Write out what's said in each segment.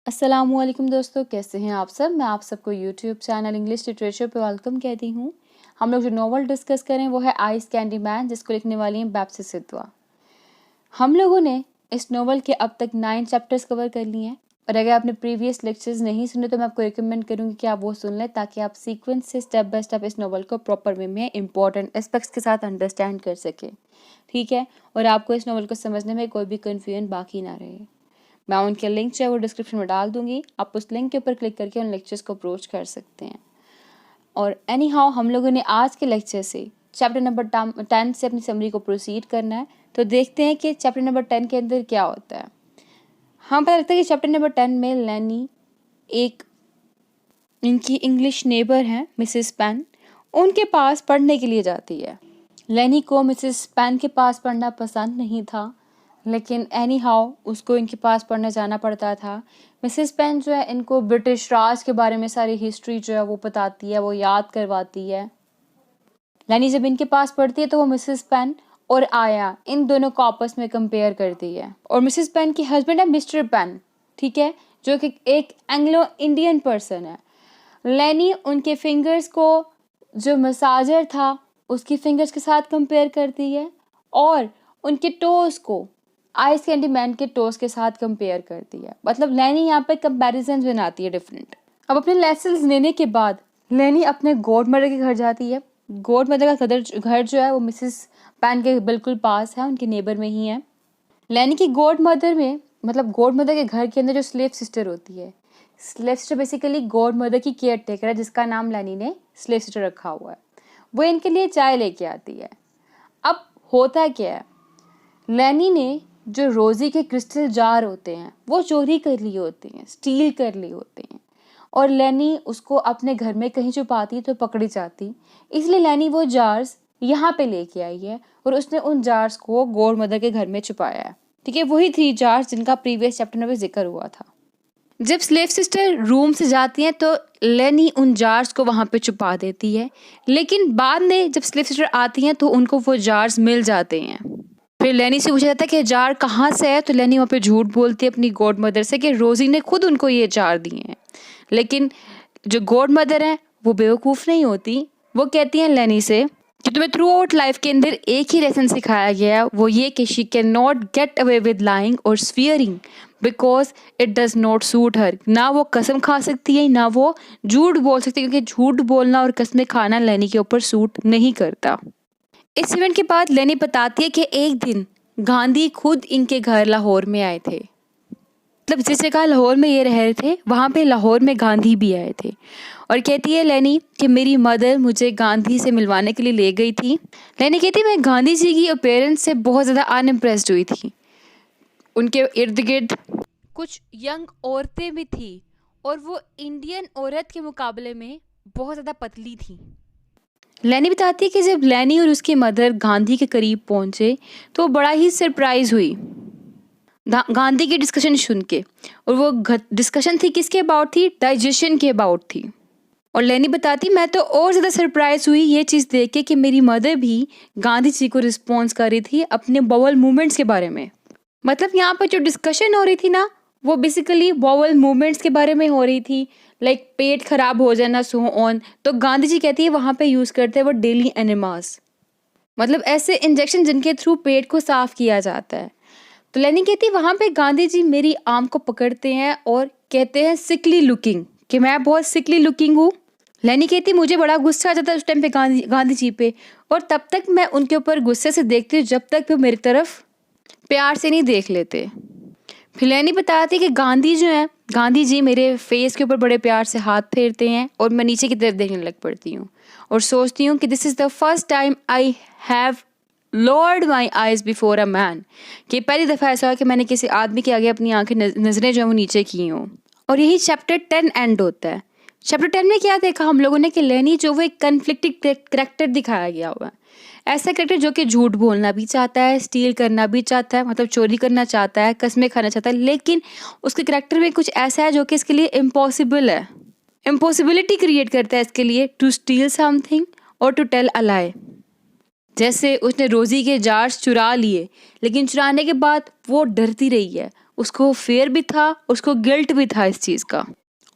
अस्सलामुअलैकुम दोस्तों, कैसे हैं आप सब। मैं आप सबको यूट्यूब चैनल इंग्लिश लिटरेचर पे वेलकम कहती हूँ। हम लोग जो नॉवल डिस्कस करें वो है आइस कैंडी मैन, जिसको लिखने वाली हैं बैप्सी सिद्धवा। हम लोगों ने इस नॉवल के अब तक 9 चैप्टर्स कवर कर लिए हैं, और अगर आपने प्रीवियस लेक्चर्स नहीं सुने तो मैं आपको रिकमेंड करूँगी कि आप वो सुन लें, ताकि आप सीक्वेंस से स्टेप बाय स्टेप इस नॉवल को प्रॉपर वे में इंपॉर्टेंट एस्पेक्ट्स के साथ अंडरस्टैंड कर सकें, ठीक है। और आपको इस नॉवल को समझने में कोई भी कन्फ्यूजन बाकी ना रहे। मैं उनके लिंक जो है वो डिस्क्रिप्शन में डाल दूंगी, आप उस लिंक के ऊपर क्लिक करके उन लेक्चर्स को अप्रोच कर सकते हैं। और एनी हाउ हम लोगों ने आज के लेक्चर से चैप्टर नंबर 10 से अपनी समरी को प्रोसीड करना है। तो देखते हैं कि चैप्टर नंबर 10 के अंदर क्या होता है। हम पता लगता है कि चैप्टर नंबर 10 में लैनी एक इनकी इंग्लिश नेबर हैं मिसेस पेन, उनके पास पढ़ने के लिए जाती है। लैनी को मिसेस पेन के पास पढ़ना पसंद नहीं था, लेकिन एनी हाउ उसको इनके पास पढ़ने जाना पड़ता था। मिसेस पेन जो है इनको ब्रिटिश राज के बारे में सारी हिस्ट्री जो है वो बताती है, वो याद करवाती है। लैनी जब इनके पास पढ़ती है तो वो मिसेस पेन और आया इन दोनों को आपस में कंपेयर करती है। और मिसेस पेन की हस्बैंड है मिस्टर पेन, ठीक है, जो कि एक एंग्लो इंडियन पर्सन है। लैनी उनके फिंगर्स को जो मसाजर था उसकी फिंगर्स के साथ कंपेयर करती है, और उनके टोस को आइस कैंडी मैन के टोस के साथ कंपेयर करती है। मतलब लैनी यहाँ पे कंपैरिजन बनाती है डिफरेंट। अब अपने लेसन्स लेने के बाद लैनी अपने गॉड मदर के घर जाती है। गॉड मदर का घर जो है वो मिसेस पैन के बिल्कुल पास है, उनके नेबर में ही है। लैनी की गॉड मदर में, मतलब गॉड मदर के घर के अंदर जो स्लेव सिस्टर होती है, slave sister basically God mother की केयर टेकर है, जिसका नाम लैनी ने स्लेव सिस्टर रखा हुआ है। वो इनके लिए चाय लेके आती है। अब होता क्या है, लैनी ने जो रोज़ी के क्रिस्टल जार होते हैं वो चोरी कर लिए होते हैं, स्टील कर लिए होते हैं, और लैनी उसको अपने घर में कहीं छुपाती तो पकड़ी जाती। इसलिए लैनी वो जार्स यहाँ पे लेके आई है, और उसने उन जार्स को गॉड मदर के घर में छुपाया है, ठीक है। वही 3 जार्स जिनका प्रीवियस चैप्टर में जिक्र हुआ था। जब स्लेव सिस्टर रूम से जाती हैं तो लैनी उन जार्स को वहाँ पे छुपा देती है, लेकिन बाद में जब स्लेव सिस्टर आती हैं तो उनको वो जार्स मिल जाते हैं। फिर लैनी से पूछा जाता है कि जार कहाँ से है, तो लैनी वहाँ पे झूठ बोलती है अपनी गॉड मदर से कि रोज़ी ने खुद उनको ये जार दिए हैं। लेकिन जो गॉड मदर है वो बेवकूफ़ नहीं होती, वो कहती हैं लैनी से कि तुम्हें थ्रू आउट लाइफ के अंदर एक ही लेसन सिखाया गया है, वो ये कि she can not get away with lying और swearing because it does not suit her. ना वो कसम खा सकती है, ना वो झूठ बोल सकती है, क्योंकि झूठ बोलना और कसमें खाना लैनी के ऊपर सूट नहीं करता। इस इवेंट के बाद लैनी बताती है कि एक दिन गांधी खुद इनके घर लाहौर में आए थे। मतलब जिस जगह लाहौर में ये रह रहे थे वहाँ पे लाहौर में गांधी भी आए थे। और कहती है लैनी कि मेरी मदर मुझे गांधी से मिलवाने के लिए ले गई थी। लैनी कहती है मैं गांधी जी की अपीयरेंस से बहुत ज़्यादा अनइम्प्रेस्ड हुई थी। उनके इर्द गिर्द कुछ यंग औरतें भी थी, और वो इंडियन औरत के मुकाबले में बहुत ज़्यादा पतली थी। लैनी बताती है कि जब लैनी और उसकी मदर गांधी के करीब पहुंचे तो बड़ा ही सरप्राइज हुई गांधी की डिस्कशन सुन के। और वो डिस्कशन थी किसके अबाउट थी, डाइजेशन के अबाउट थी। और लैनी बताती मैं तो और ज़्यादा सरप्राइज हुई ये चीज़ देख के कि मेरी मदर भी गांधी जी को रिस्पॉन्स कर रही थी अपने बाउल मूवमेंट्स के बारे में। मतलब यहाँ पर जो डिस्कशन हो रही थी ना, वो बेसिकली बाउल मूवमेंट्स के बारे में हो रही थी, लाइक पेट खराब हो जाना, सो ऑन। तो गांधी जी कहती है वहाँ पे यूज़ करते हैं वो डेली एनेमास, मतलब ऐसे इंजेक्शन जिनके थ्रू पेट को साफ किया जाता है। तो लैनी कहती है वहाँ पे गांधी जी मेरी आर्म को पकड़ते हैं और कहते हैं सिकली लुकिंग, कि मैं बहुत सिकली लुकिंग हूँ। लैनी कहती मुझे बड़ा गुस्सा आ जाता है उस टाइम पे गांधी जी पे, और तब तक मैं उनके ऊपर गुस्से से देखती हूँ जब तक वो मेरी तरफ प्यार से नहीं देख लेते। फिर लैनी बताती कि गांधी जो है, गांधी जी मेरे फेस के ऊपर बड़े प्यार से हाथ फेरते हैं, और मैं नीचे की तरफ देखने लग पड़ती हूँ और सोचती हूँ कि this is the first time I have Lord my eyes before a man, कि पहली दफ़ा ऐसा हुआ कि मैंने किसी आदमी के आगे अपनी आंखें नज़रें जो है वो नीचे की हों। और यही चैप्टर 10 एंड होता है। चैप्टर 10 में क्या देखा हम लोगों ने कि लैनी जो वो एक कन्फ्लिक्टेड करेक्टर दिखाया गया हुआ है। ऐसा करेक्टर जो कि झूठ बोलना भी चाहता है, स्टील करना भी चाहता है, मतलब चोरी करना चाहता है, कसमें खाना चाहता है, लेकिन उसके करेक्टर में कुछ ऐसा है जो कि इसके लिए इम्पॉसिबल है। इम्पॉसिबिलिटी क्रिएट करता है इसके लिए टू स्टील समथिंग और टू टेल अ लाई। जैसे उसने रोज़ी के जार्स चुरा लिए, लेकिन चुराने के बाद वो डरती रही है, उसको फियर भी था, उसको गिल्ट भी था इस चीज़ का,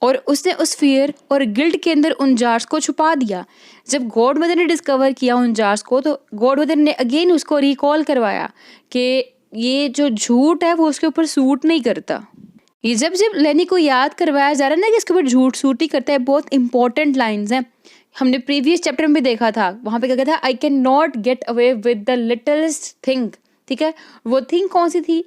और उसने उस फियर और गिल्ट के अंदर उन जार्स को छुपा दिया। जब गॉड मदर ने डिस्कवर किया उन जार्स को, तो गॉड मदर ने अगेन उसको रिकॉल करवाया कि ये जो झूठ है वो उसके ऊपर सूट नहीं करता। ये जब जब लेनी को याद करवाया जा रहा है ना कि इसके ऊपर झूठ सूट ही करता है, बहुत इंपॉर्टेंट लाइन्स हैं। हमने प्रीवियस चैप्टर में भी देखा था, वहाँ पे क्या कहता है, I can not get away with the littlest thing. ठीक है, वो थिंग कौन सी थी?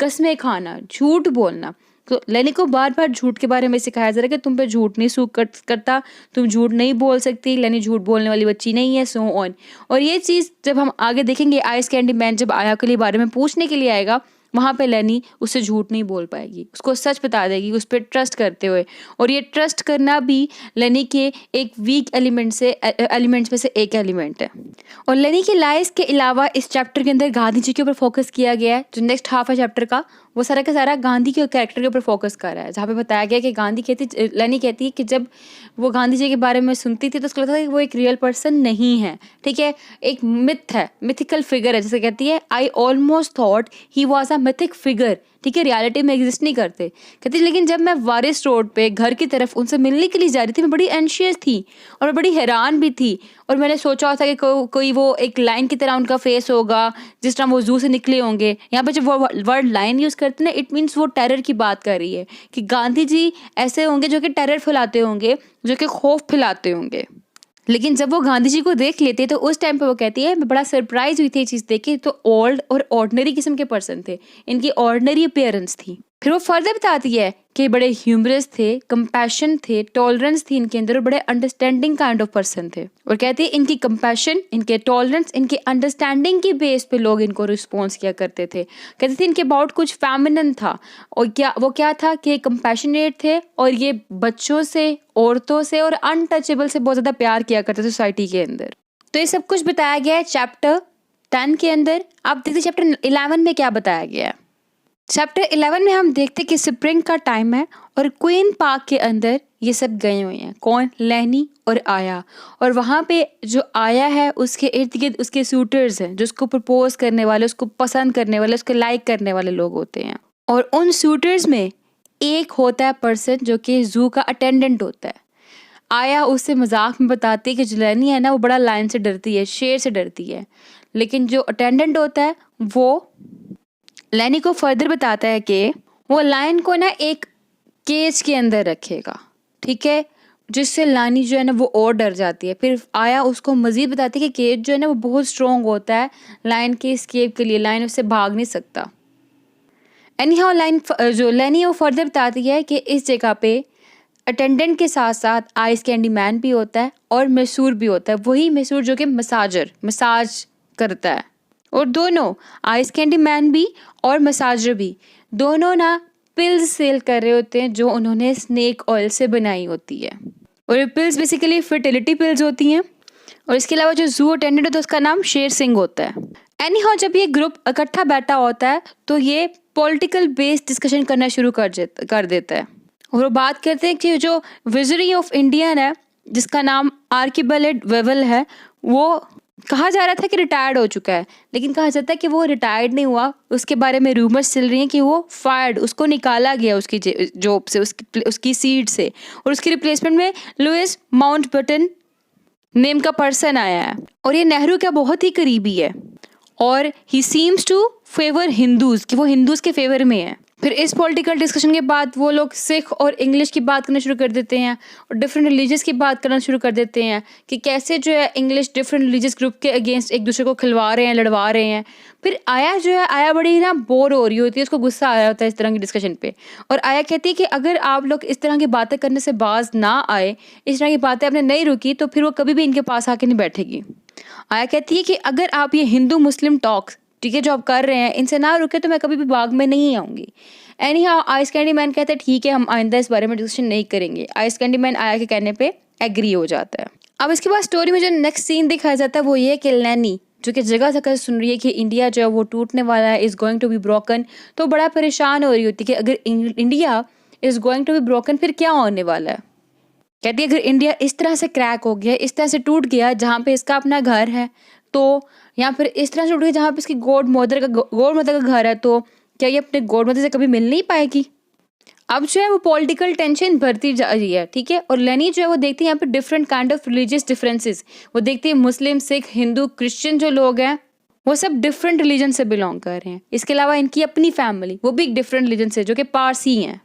कस्में खाना, झूठ बोलना। तो लेनी को बार बार झूठ के बारे में सिखाया जा रहा है कि तुम पे झूठ नहीं सूट करता, तुम झूठ नहीं बोल सकती, लेनी झूठ बोलने वाली बच्ची नहीं है, सो ऑन। और ये चीज़ जब हम आगे देखेंगे, आइस कैंडी मैन जब आया के लिए बारे में पूछने के लिए आएगा, वहाँ पे लेनी उससे झूठ नहीं बोल पाएगी, उसको सच बता देगी उस पर ट्रस्ट करते हुए। और ये ट्रस्ट करना भी लेनी के एक वीक एलिमेंट्स में से एक एलिमेंट है। और लेनी के लाइज के अलावा इस चैप्टर के अंदर गांधी जी के ऊपर फोकस किया गया है। जो नेक्स्ट हाफ है चैप्टर का, वो सारा का सारा गांधी के कैरेक्टर के ऊपर फोकस कर रहा है, जहाँ पे बताया गया कि लेनी कहती है कि जब वो गांधी जी के बारे में सुनती थी तो उसको लगता था कि वो एक रियल पर्सन नहीं है। ठीक है, एक मिथ है, मिथिकल फिगर है। जैसे कहती है, I almost thought he was a mythic figure. ठीक है, रियलिटी में एग्जिस्ट नहीं करते। कहती लेकिन जब मैं वारिस रोड पे घर की तरफ उनसे मिलने के लिए जा रही थी, मैं बड़ी एंशियस थी और मैं बड़ी हैरान भी थी, और मैंने सोचा था कि कोई वो एक लाइन की तरह उनका फेस होगा जिस तरह वो जू से निकले होंगे। यहाँ पे जब वो वर्ड लाइन यूज़ करते हैं ना, इट मीन्स वो टेरर की बात कर रही है कि गांधी जी ऐसे होंगे जो कि टेरर फैलाते होंगे, जो कि खौफ फैलाते होंगे। लेकिन जब वो गांधी जी को देख लेते तो उस टाइम पे वो कहती है, मैं बड़ा सरप्राइज हुई थी ये चीज़ देख के, तो ओल्ड और ऑर्डिनरी किस्म के पर्सन थे, इनकी ऑर्डिनरी अपीयरेंस थी। फिर वो फर्दर बताती है कि बड़े ह्यूमरस थे, कंपैशन थे, टॉलरेंस थी इनके अंदर, और बड़े अंडरस्टैंडिंग काइंड ऑफ पर्सन थे। और कहती है इनकी कंपैशन, इनके टॉलरेंस, इनके अंडरस्टैंडिंग की बेस पे लोग इनको रिस्पॉन्स किया करते थे। कहती थी इनके अबाउट कुछ फेमिनिन था, और क्या था कि कंपैशनेट थे, और ये बच्चों से, औरतों से और अनटचेबल से बहुत ज़्यादा प्यार किया करते थे सोसाइटी के अंदर। तो ये सब कुछ बताया गया है चैप्टर 10 के अंदर। आप देखिए चैप्टर 11 में क्या बताया गया है। चैप्टर 11 में हम देखते कि स्प्रिंग का टाइम है और क्वीन पार्क के अंदर ये सब गए हुए हैं। कौन? लेनी और आया। और वहाँ पे जो आया है उसके इर्द गिर्द उसके सूटर्स हैं, जो उसको प्रपोज करने वाले, उसको पसंद करने वाले, उसको लाइक करने वाले लोग होते हैं। और उन सूटर्स में एक होता है पर्सन जो कि जू का अटेंडेंट होता है। आया उससे मजाक में बताती है कि जो लेनी है ना वो बड़ा लायन से डरती है, शेर से डरती है। लेकिन जो अटेंडेंट होता है वो लेनी को फर्दर बताता है कि वो लायन को ना एक केज के अंदर रखेगा। ठीक है, जिससे लानी जो है ना वो और डर जाती है। फिर आया उसको मजीद बताती है कि केज जो है ना वो बहुत स्ट्रॉन्ग होता है लायन के एस्केप के लिए, लायन उससे भाग नहीं सकता। एनीहाउ जो लेनी वो फर्दर बताती है कि इस जगह पे अटेंडेंट के साथ साथ आइस कैंडी मैन भी होता है और मैसूर भी होता है। वही मैसूर जो कि मसाज करता है। और दोनों आइस कैंडी मैन भी और मसाजर भी दोनों ना पिल्स सेल कर रहे होते हैं जो उन्होंने स्नेक ऑयल से बनाई होती है। और ये पिल्स बेसिकली फर्टिलिटी पिल्स होती हैं। और इसके अलावा जो जू अटेंडेंट होता है उसका नाम शेर सिंह होता है। एनीहाउ जब ये ग्रुप इकट्ठा बैठा होता है तो ये पॉलिटिकल बेस्ड डिस्कशन करना शुरू कर देता है। और वो बात करते हैं कि जो विजरी ऑफ इंडिया है जिसका नाम आर्किबेलेड वेवल है, वो कहा जा रहा था कि रिटायर्ड हो चुका है, लेकिन कहा जाता है कि वो रिटायर्ड नहीं हुआ। उसके बारे में रूमर्स चल रही हैं कि वो फायर्ड, उसको निकाला गया उसकी जॉब से, उसकी सीट से, और उसकी रिप्लेसमेंट में लुइस माउंटबेटन नेम का पर्सन आया है। और ये नेहरू का बहुत ही करीबी है और he seems to favour Hindus, कि वो हिंदूज के फेवर में है। फिर इस पॉलिटिकल डिस्कशन के बाद वो लोग सिख और इंग्लिश की बात करना शुरू कर देते हैं और डिफरेंट रिलीजियस की बात करना शुरू कर देते हैं कि कैसे जो है इंग्लिश डिफरेंट रिलीजियस ग्रुप के अगेंस्ट एक दूसरे को खिलवा रहे हैं, लड़वा रहे हैं। फिर आया जो है, आया बड़ी ना बोर हो रही होती है, उसको गुस्सा आया होता है इस तरह की डिस्कशन पे। और आया कहती है कि अगर आप लोग इस तरह की बातें करने से बाज ना आए, इस तरह की बातें आपने नहीं रुकी, तो फिर वो कभी भी इनके पास आके नहीं बैठेगी। आया कहती है कि अगर आप ये हिंदू मुस्लिम टॉक्स, ठीक है, जो आप कर रहे हैं, इनसे ना रुके तो मैं कभी भी बाग में नहीं आऊँगी। एनीहाउ आइस कैंडी मैन कहता है ठीक है, हम आइंदा इस बारे में डिस्कशन नहीं करेंगे। आइस कैंडी मैन आया के कहने पे एग्री हो जाता है। अब इसके बाद स्टोरी में जो नेक्स्ट सीन दिखाया जाता है वो ये कि लेनी जो कि जगह जगह सुन रही है कि इंडिया जो है वो टूटने वाला है, is going to be broken, तो बड़ा परेशान हो रही होती है कि अगर India is going to be broken फिर क्या होने वाला है। कहती है अगर इंडिया इस तरह से क्रैक हो गया, इस तरह से टूट गया जहाँ पे इसका अपना घर है, तो या फिर इस तरह से टूट गया जहाँ पे इसकी गॉड मदर का घर है, तो क्या ये अपने गॉड मदर से कभी मिल नहीं पाएगी? अब जो है वो पॉलिटिकल टेंशन बढ़ती जा रही है, ठीक है। और लेनी जो है वो देखती है यहाँ पे different kind of religious differences. वो देखती है मुस्लिम, सिख, हिंदू, क्रिश्चियन जो लोग हैं वो सब डिफरेंट रिलीजन से बिलोंग कर रहे हैं। इसके अलावा इनकी अपनी फैमिली वो भी एक डिफरेंट रिलीजन से, जो कि पारसी हैं।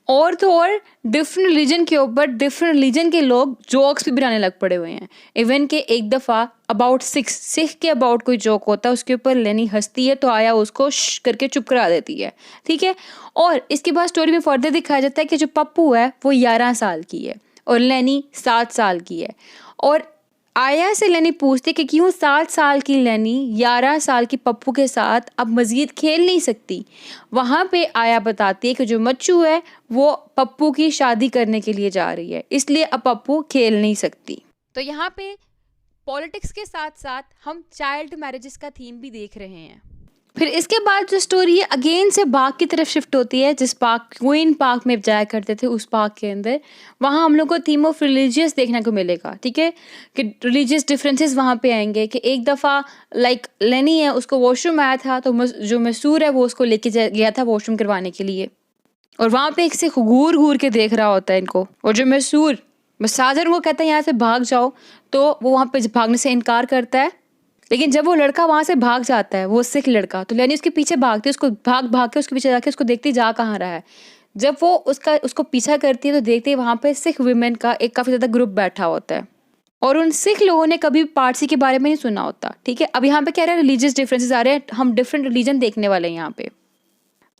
और तो और डिफरेंट रिलीजन के ऊपर डिफरेंट रिलीजन के लोग जोक्स भी बनाने लग पड़े हुए हैं। इवन के एक दफ़ा अबाउट सिख के अबाउट कोई जोक होता है, उसके ऊपर लेनी हंसती है तो आया उसको श करके चुप करा देती है, ठीक है। और इसके बाद स्टोरी में फर्दर दिखाया जाता है कि जो पप्पू है वो 11 साल की है और लेनी 7 साल की है। और आया से लेनी पूछती कि क्यों 7 साल की लेनी 11 साल की पप्पू के साथ अब मज़ीद खेल नहीं सकती। वहाँ पे आया बताती है कि जो मच्चू है वो पप्पू की शादी करने के लिए जा रही है, इसलिए अब पप्पू खेल नहीं सकती। तो यहाँ पे पॉलिटिक्स के साथ साथ हम चाइल्ड मैरिजेस का थीम भी देख रहे हैं। फिर इसके बाद जो स्टोरी है अगेन से बाग की तरफ शिफ्ट होती है, जिस पार्क क्वीन पार्क में जाया करते थे उस पार्क के अंदर। वहाँ हम लोग को थीम ऑफ रिलीजियस देखने को मिलेगा, ठीक है, कि रिलीजियस डिफरेंसेस वहाँ पे आएंगे। कि एक दफ़ा लाइक लेनी है, उसको वॉशरूम आया था तो जो मसूर है वो उसको लेके गया था वॉशरूम करवाने के लिए। और वहाँ पे एक से घूर घूर के देख रहा होता है इनको। और जो मसूर साजर को कहता है यहाँ से भाग जाओ, तो वो वहाँ पे भागने से इनकार करता है। लेकिन जब वो लड़का वहाँ से भाग जाता है, वो सिख लड़का, तो लेनी उसके पीछे भागती है, उसको भाग भाग के उसके पीछे जाके उसको देखती जा कहाँ रहा है। जब वो उसको पीछा करती है तो देखती है वहाँ पे सिख विमेन का एक काफ़ी ज़्यादा ग्रुप बैठा होता है। और उन सिख लोगों ने कभी पारसी के बारे में नहीं सुना होता, ठीक है। अब यहाँ पे क्या रहा है, रिलीजियस डिफरेंसेस आ रहे हैं, हम डिफरेंट रिलीजन देखने वाले हैं यहाँ पे।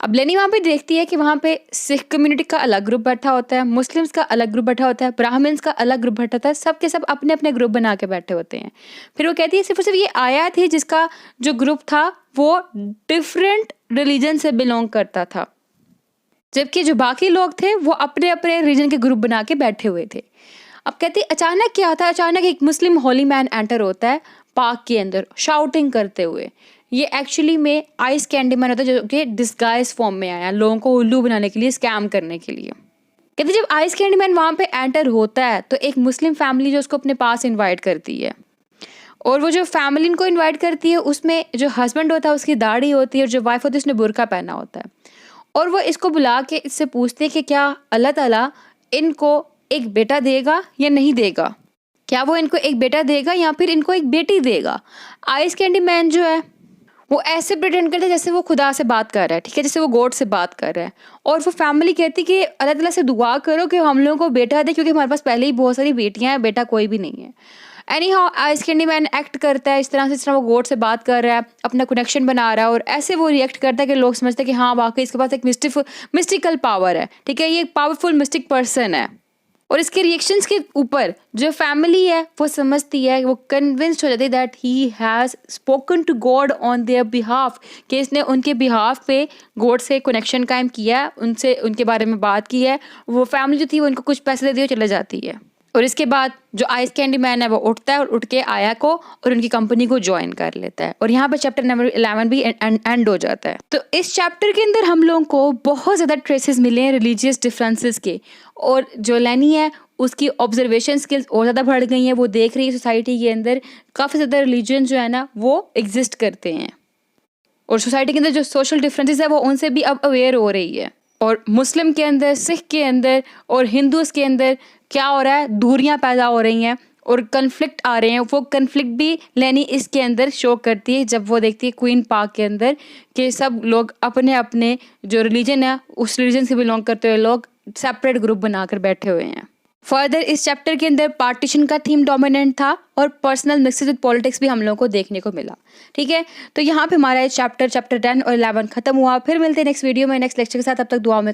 अब लेनी वहाँ पे देखती है कि वहाँ पे सिख कम्युनिटी का अलग ग्रुप बैठा होता है, मुस्लिम्स का अलग ग्रुप बैठा होता है, ब्राह्मण्स का अलग ग्रुप बैठा होता है, सब के सब अपने अपने ग्रुप बना के बैठे होते हैं। फिर वो कहती है सिर्फ और सिर्फ ये आया थी जिसका जो ग्रुप था वो डिफरेंट रिलीजन से बिलोंग करता था, जबकि जो बाकी लोग थे वो अपने अपने रिलीजन के ग्रुप बना के बैठे हुए थे। अब कहती अचानक क्या होता है, अचानक एक मुस्लिम होली मैन एंटर होता है पार्क के अंदर शाउटिंग करते हुए। ये एक्चुअली में आइस कैंडी मैन होता है, जो कि डिस्गाइज फॉर्म में आया लोगों को उल्लू बनाने के लिए, स्कैम करने के लिए। कहते जब आइस कैंडी मैन वहाँ पे एंटर होता है तो एक मुस्लिम फैमिली जो उसको अपने पास इनवाइट करती है। और वो जो फैमिली इनको इनवाइट करती है उसमें जो हस्बैंड होता है उसकी दाढ़ी होती है और जो वाइफ होती है उसने बुर्का पहना होता है। और वो इसको बुला के इससे पूछते हैं कि क्या अल्लाह ताला इनको एक बेटा देगा या नहीं देगा, क्या वो इनको एक बेटा देगा या फिर इनको एक बेटी देगा। आइस कैंडी मैन जो है वो ऐसे प्रिटेंड करते हैं जैसे वो खुदा से बात कर रहा है, ठीक है, जैसे वो गॉड से बात कर रहा है। और वो फैमिली कहती कि अल्लाह ताला से दुआ करो कि हम लोगों को बेटा दे, क्योंकि हमारे पास पहले ही बहुत सारी बेटियां हैं, बेटा कोई भी नहीं है। Any how ice candy man act करता है इस तरह से, जिस तरह वो गॉड से बात कर रहा है, अपना कनेक्शन बना रहा है, और ऐसे वो रिएक्ट करता है कि लोग समझते हैं कि हाँ वाकई इसके पास एक मिस्टिकल पावर है, ठीक है, ये एक पावरफुल मिस्टिक पर्सन है। और इसके रिएक्शंस के ऊपर जो फैमिली है वो समझती है, वो कन्विंस्ड हो जाती है that he has spoken to God on their behalf, कि इसने उनके बिहाफ पे गॉड से कनेक्शन कायम किया है, उनसे उनके बारे में बात की है। वो फैमिली जो थी वो उनको कुछ पैसे दे दिए चले जाती है। और इसके बाद जो आइस कैंडी मैन है वो उठता है और उठ के आया को और उनकी कंपनी को ज्वाइन कर लेता है। और यहाँ पर चैप्टर नंबर 11 भी एंड हो जाता है। तो इस चैप्टर के अंदर हम लोगों को बहुत ज़्यादा ट्रेसेस मिले हैं रिलीजियस डिफरेंसेस के, और जो लेनी है उसकी ऑब्जर्वेशन स्किल्स और ज़्यादा बढ़ गई हैं। वो देख रही है सोसाइटी के अंदर काफ़ी ज़्यादा रिलीजन जो है ना वो एग्जिस्ट करते हैं, और सोसाइटी के अंदर जो सोशल डिफरेंसेस है वो उनसे भी अब अवेयर हो रही है। और मुस्लिम के अंदर, सिख के अंदर और हिंदूज़ के अंदर क्या हो रहा है, दूरियां पैदा हो रही हैं और कन्फ्लिक्ट आ रहे हैं। वो कन्फ्लिक्ट भी लेनी इसके अंदर शो करती है जब वो देखती है क्वीन पार्क के अंदर कि सब लोग अपने अपने जो रिलीजन है उस रिलीजन से बिलोंग करते हुए लोग सेपरेट ग्रुप बनाकर बैठे हुए हैं। फर्दर इस चैप्टर के अंदर पार्टीशन का थीम डोमिनेंट था और पर्सनल मिक्सेस विद पॉलिटिक्स भी हम लोगों को देखने को मिला, ठीक है। तो यहाँ पे हमारा चैप्टर 10 और 11 खत्म हुआ। फिर मिलते हैं नेक्स्ट वीडियो में नेक्स्ट लेक्चर के साथ। तब तक दुआ में